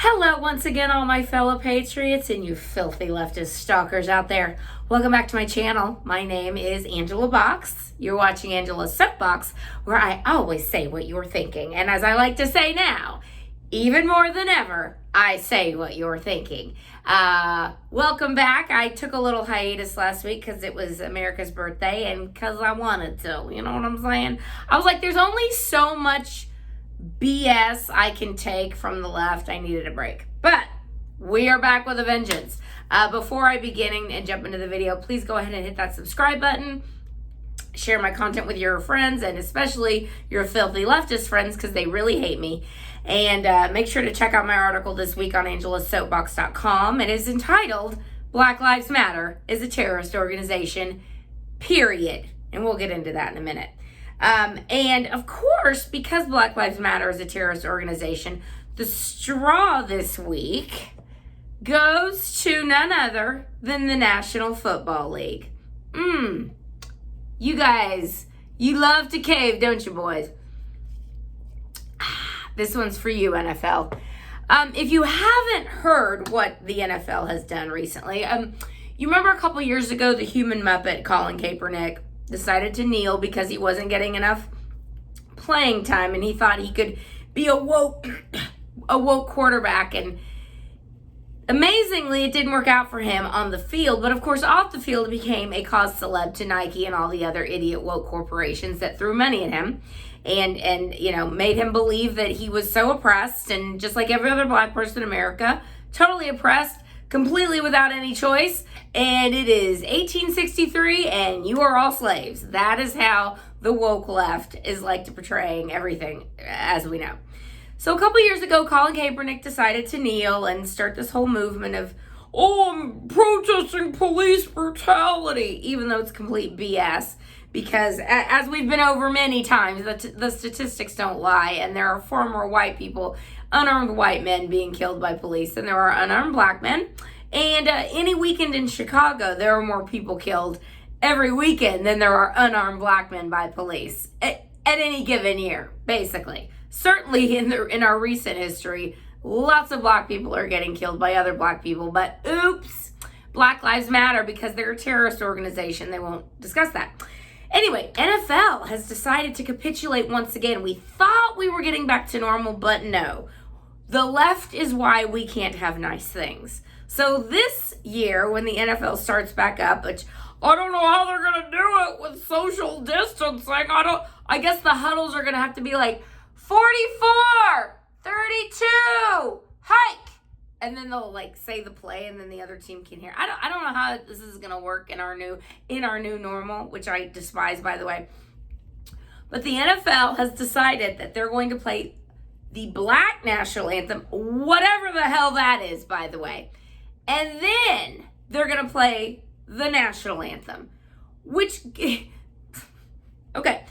Hello once again, all my fellow patriots and you filthy leftist stalkers out there. Welcome back to my channel. My name is Angela Box. You're watching Angela's Soapbox, where I always say what you're thinking. And as I like to say now, even more than ever, I say what you're thinking. Welcome back. I took a little hiatus last week because it was America's birthday and because I wanted to, you know what I'm saying? I was like, there's only so much BS I can take from the left. I needed a break. But we are back with a vengeance. Before I begin and jump into the video, please go ahead and hit that subscribe button. Share my content with your friends and especially your filthy leftist friends because they really hate me. And make sure to check out my article this week on angelasoapbox.com. It is entitled, Black Lives Matter is a Terrorist Organization, period. And we'll get into that in a minute. And of course, because Black Lives Matter is a terrorist organization, the straw this week goes to none other than the National Football League. You guys, you love to cave, don't you, boys? This one's for you, NFL. If you haven't heard what the NFL has done recently, you remember a couple years ago, the human Muppet, Colin Kaepernick, decided to kneel because he wasn't getting enough playing time and he thought he could be a woke quarterback. And amazingly, it didn't work out for him on the field. But of course, off the field, it became a cause celeb to Nike and all the other idiot woke corporations that threw money at him and you know, made him believe that he was so oppressed and just like every other black person in America, totally oppressed, completely without any choice, and it is 1863 and you are all slaves. That is how the woke left is like to portraying everything as we know. So a couple years ago, Colin Kaepernick decided to kneel and start this whole movement of, I'm protesting police brutality, even though it's complete BS, because as we've been over many times, the statistics don't lie, and there are far more white people, unarmed white men being killed by police than there are unarmed black men. And any weekend in Chicago, there are more people killed every weekend than there are unarmed black men by police at any given year, basically. Certainly in our recent history, lots of black people are getting killed by other black people, but oops, Black Lives Matter, because they're a terrorist organization, they won't discuss that. Anyway, NFL has decided to capitulate once again. We thought we were getting back to normal, but no. The left is why we can't have nice things. So this year, when the NFL starts back up, which I don't know how they're going to do it with social distancing. I guess the huddles are going to have to be like 44, 32, hike. And then they'll like say the play and then the other team can hear. I don't know how this is going to work in our new normal, which I despise, by the way. But the NFL has decided that they're going to play the black national anthem, whatever the hell that is, by the way. And then they're going to play the national anthem, which, okay.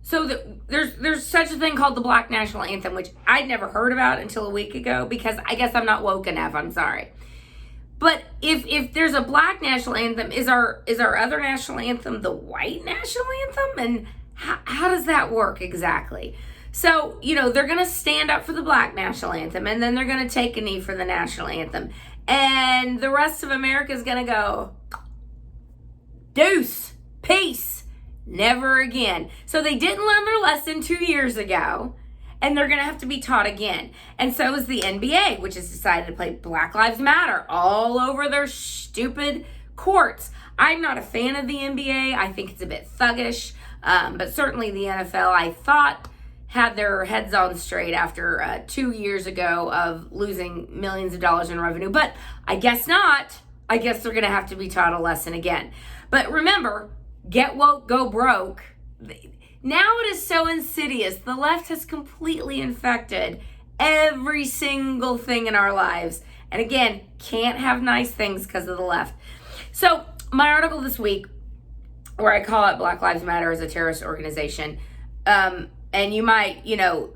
So there's such a thing called the Black National Anthem, which I'd never heard about until a week ago because I guess I'm not woke enough. I'm sorry. But if there's a Black National Anthem, is our other national anthem the white national anthem? And how does that work exactly? So, you know, they're going to stand up for the Black National Anthem and then they're going to take a knee for the national anthem. And the rest of America is going to go, deuce, peace. Never again. So they didn't learn their lesson 2 years ago, and they're going to have to be taught again. And so is the NBA, which has decided to play Black Lives Matter all over their stupid courts. I'm not a fan of the NBA. I think it's a bit thuggish, but certainly the NFL, I thought, had their heads on straight after 2 years ago of losing millions of dollars in revenue. But I guess not. I guess they're going to have to be taught a lesson again. But remember, get woke, go broke. Now it is so insidious. The left has completely infected every single thing in our lives. And again, can't have nice things because of the left. So my article this week, where I call it Black Lives Matter as a terrorist organization, and you might, you know,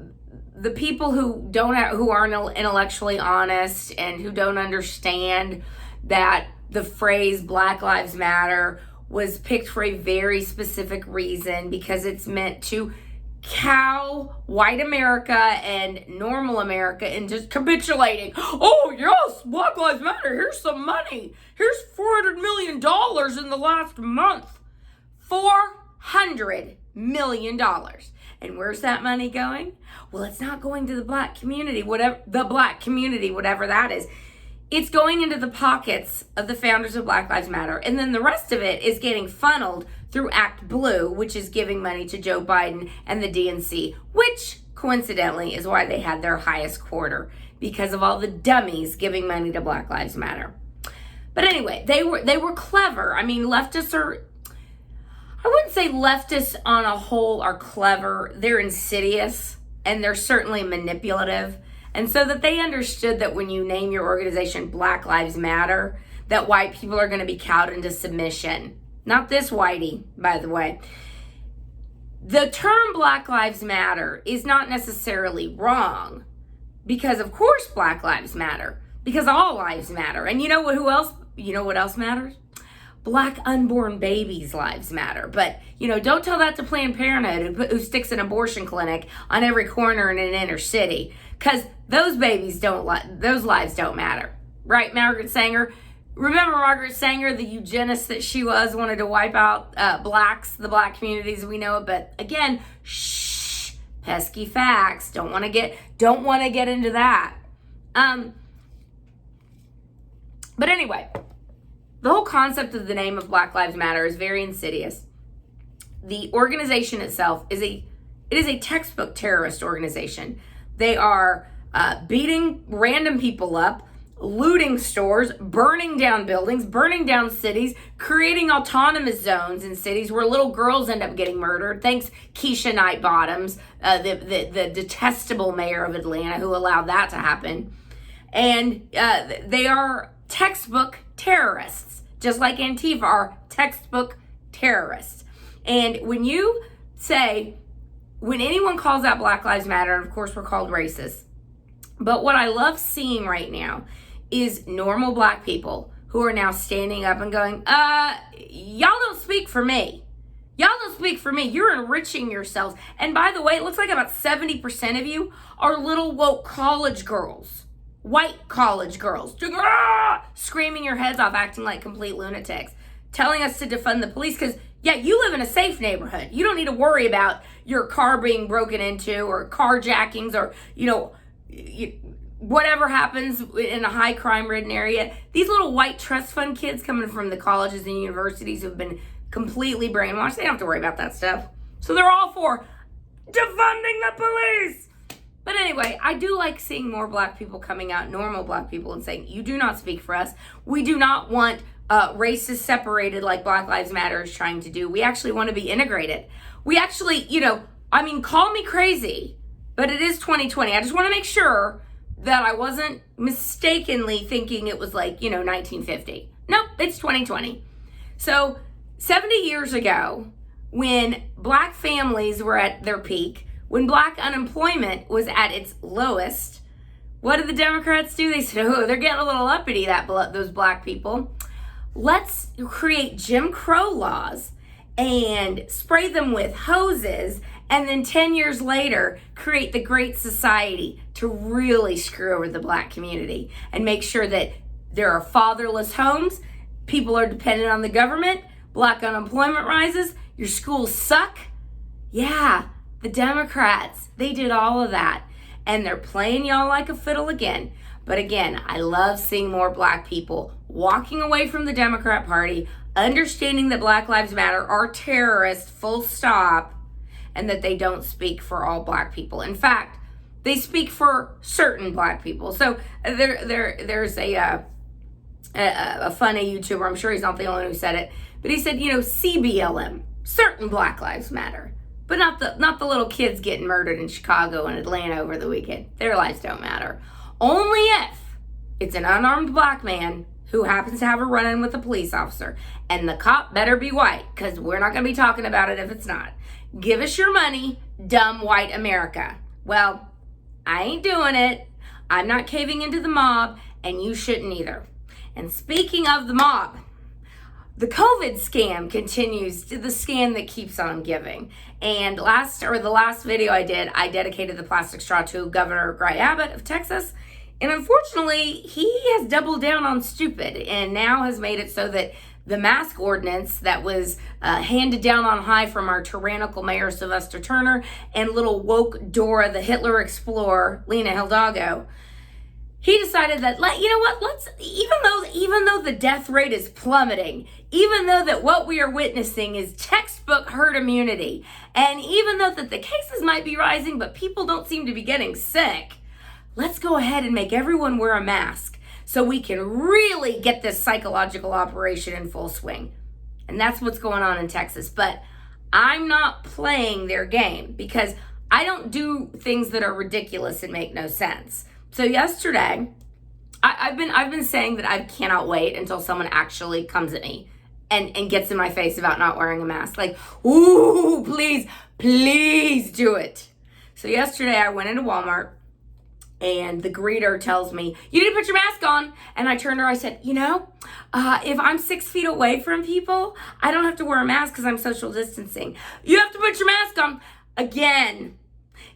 the people who aren't intellectually honest and who don't understand that the phrase Black Lives Matter was picked for a very specific reason because it's meant to cow white America and normal America and just capitulating. Oh, yes, Black Lives Matter. Here's some money. Here's $400 million in the last month. $400 million. And where's that money going? Well, it's not going to the black community, whatever that is. It's going into the pockets of the founders of Black Lives Matter. And then the rest of it is getting funneled through Act Blue, which is giving money to Joe Biden and the DNC, which coincidentally is why they had their highest quarter, because of all the dummies giving money to Black Lives Matter. But anyway, they were clever. I mean, leftists are, I wouldn't say leftists on a whole are clever. They're insidious and they're certainly manipulative. And so that they understood that when you name your organization Black Lives Matter, that white people are going to be cowed into submission. Not this whitey, by the way. The term Black Lives Matter is not necessarily wrong, because of course Black Lives Matter, because all lives matter. And you know what else matters? Black unborn babies' lives matter. But, don't tell that to Planned Parenthood, who sticks an abortion clinic on every corner in an inner city, because those lives don't matter. Right, Margaret Sanger? Remember Margaret Sanger, the eugenist that she wanted to wipe out the black communities as we know it. But again, pesky facts. Don't want to get into that. But anyway, the whole concept of the name of Black Lives Matter is very insidious. The organization itself is a textbook terrorist organization. They are beating random people up, looting stores, burning down buildings, burning down cities, creating autonomous zones in cities where little girls end up getting murdered. Thanks, Keisha Knight Bottoms, the detestable mayor of Atlanta, who allowed that to happen. And they are textbook terrorists, just like Antifa are textbook terrorists. And when anyone calls out Black Lives Matter, and of course we're called racist, but what I love seeing right now is normal black people who are now standing up and going, y'all don't speak for me. Y'all don't speak for me. You're enriching yourselves. And by the way, it looks like about 70% of you are little woke college girls. White college girls. Screaming your heads off, acting like complete lunatics. Telling us to defund the police because, you live in a safe neighborhood. You don't need to worry about your car being broken into or carjackings or, whatever happens in a high crime ridden area. These little white trust fund kids coming from the colleges and universities who've been completely brainwashed, they don't have to worry about that stuff. So they're all for defunding the police. But anyway, I do like seeing more black people coming out, normal black people, and saying, you do not speak for us. We do not want races separated like Black Lives Matter is trying to do. We actually want to be integrated. We actually, call me crazy, but it is 2020. I just want to make sure that I wasn't mistakenly thinking it was 1950. Nope, it's 2020. So 70 years ago, when black families were at their peak, when black unemployment was at its lowest, what did the Democrats do? They said, they're getting a little uppity, those black people. Let's create Jim Crow laws and spray them with hoses, and then 10 years later, create the Great Society to really screw over the black community and make sure that there are fatherless homes, people are dependent on the government, black unemployment rises, your schools suck. Yeah, the Democrats, they did all of that. And they're playing y'all like a fiddle again. But again, I love seeing more black people walking away from the Democrat Party, understanding that Black Lives Matter are terrorists, full stop, and that they don't speak for all black people. In fact, they speak for certain black people. So there's a funny YouTuber, I'm sure he's not the only one who said it, but he said, CBLM, certain Black Lives Matter, but not the little kids getting murdered in Chicago and Atlanta over the weekend. Their lives don't matter. Only if it's an unarmed black man who happens to have a run-in with a police officer, and the cop better be white, because we're not going to be talking about it if it's not. Give us your money, dumb white America. Well, I ain't doing it. I'm not caving into the mob, and you shouldn't either. And speaking of the mob, the COVID scam continues, the scam that keeps on giving. And the last video I did, I dedicated the plastic straw to Governor Gray Abbott of Texas. And unfortunately, he has doubled down on stupid and now has made it so that the mask ordinance that was handed down on high from our tyrannical mayor, Sylvester Turner, and little woke Dora, the Hitler explorer, Lena Hidalgo, he decided that, you know what, let's, even though the death rate is plummeting, even though that what we are witnessing is textbook herd immunity, and even though that the cases might be rising, but people don't seem to be getting sick, let's go ahead and make everyone wear a mask so we can really get this psychological operation in full swing. And that's what's going on in Texas. But I'm not playing their game because I don't do things that are ridiculous and make no sense. So yesterday, I've been saying that I cannot wait until someone actually comes at me and gets in my face about not wearing a mask. Like, ooh, please do it. So yesterday I went into Walmart and the greeter tells me, you need to put your mask on. And I turned to her, I said, if I'm 6 feet away from people, I don't have to wear a mask because I'm social distancing. You have to put your mask on. Again,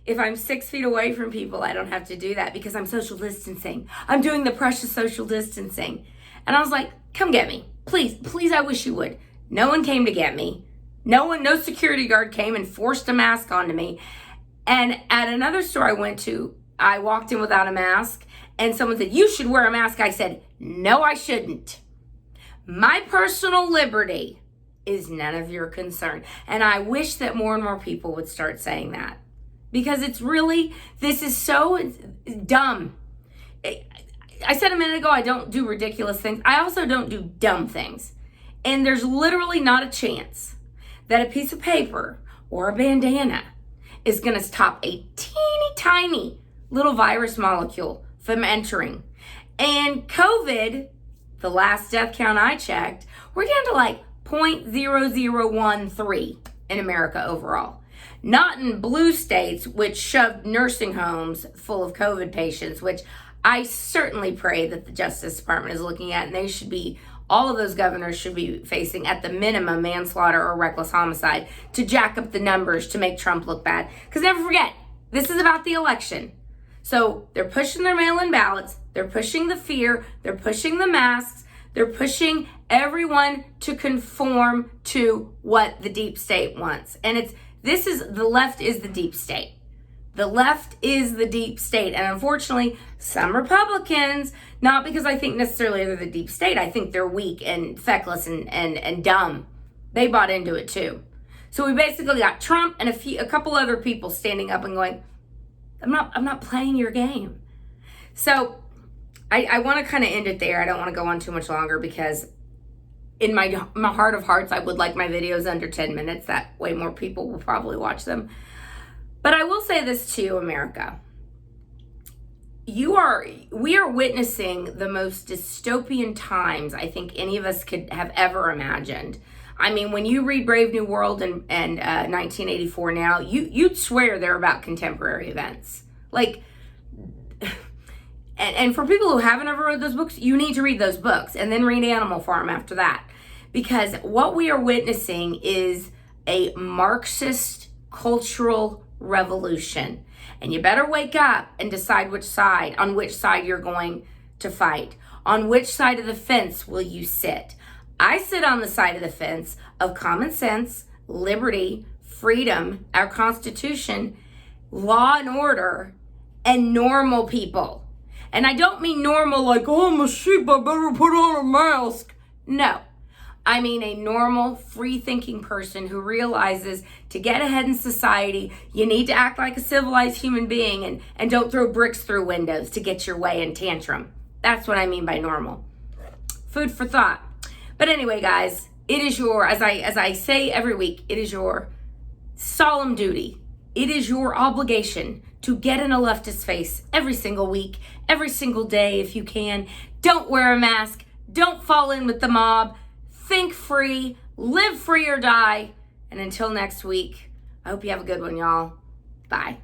if I'm 6 feet away from people, I don't have to do that because I'm social distancing. I'm doing the precious social distancing. And I was like, come get me. Please, I wish you would. No one came to get me. No security guard came and forced a mask onto me. And at another store I went to, I walked in without a mask and someone said, you should wear a mask. I said, no, I shouldn't. My personal liberty is none of your concern. And I wish that more and more people would start saying that because this is so dumb. I said a minute ago, I don't do ridiculous things. I also don't do dumb things. And there's literally not a chance that a piece of paper or a bandana is going to stop a teeny tiny little virus molecule from entering. And COVID, the last death count I checked, we're down to like 0.0013 in America overall. Not in blue states, which shoved nursing homes full of COVID patients, which I certainly pray that the Justice Department is looking at, and all of those governors should be facing at the minimum manslaughter or reckless homicide to jack up the numbers to make Trump look bad. Because never forget, this is about the election. So they're pushing their mail-in ballots, they're pushing the fear, they're pushing the masks, they're pushing everyone to conform to what the deep state wants. And the left is the deep state. The left is the deep state. And unfortunately, some Republicans, not because I think necessarily they're the deep state, I think they're weak and feckless and dumb. They bought into it too. So we basically got Trump and a couple other people standing up and going, I'm not playing your game. So I want to kind of end it there. I don't want to go on too much longer because in my heart of hearts, I would like my videos under 10 minutes. That way more people will probably watch them. But I will say this to you, America. We are witnessing the most dystopian times I think any of us could have ever imagined. I mean, when you read Brave New World and 1984 now, you'd swear they're about contemporary events. Like, and for people who haven't ever read those books, you need to read those books and then read Animal Farm after that. Because what we are witnessing is a Marxist cultural revolution. And you better wake up and decide on which side you're going to fight. On which side of the fence will you sit? I sit on the side of the fence of common sense, liberty, freedom, our Constitution, law and order, and normal people. And I don't mean normal like, oh, I'm a sheep, I better put on a mask. No. I mean a normal, free-thinking person who realizes to get ahead in society, you need to act like a civilized human being and don't throw bricks through windows to get your way and tantrum. That's what I mean by normal. Food for thought. But anyway, guys, it is as I say every week, it is your solemn duty. It is your obligation to get in a leftist's face every single week, every single day if you can. Don't wear a mask. Don't fall in with the mob. Think free, live free or die. And until next week, I hope you have a good one, y'all. Bye.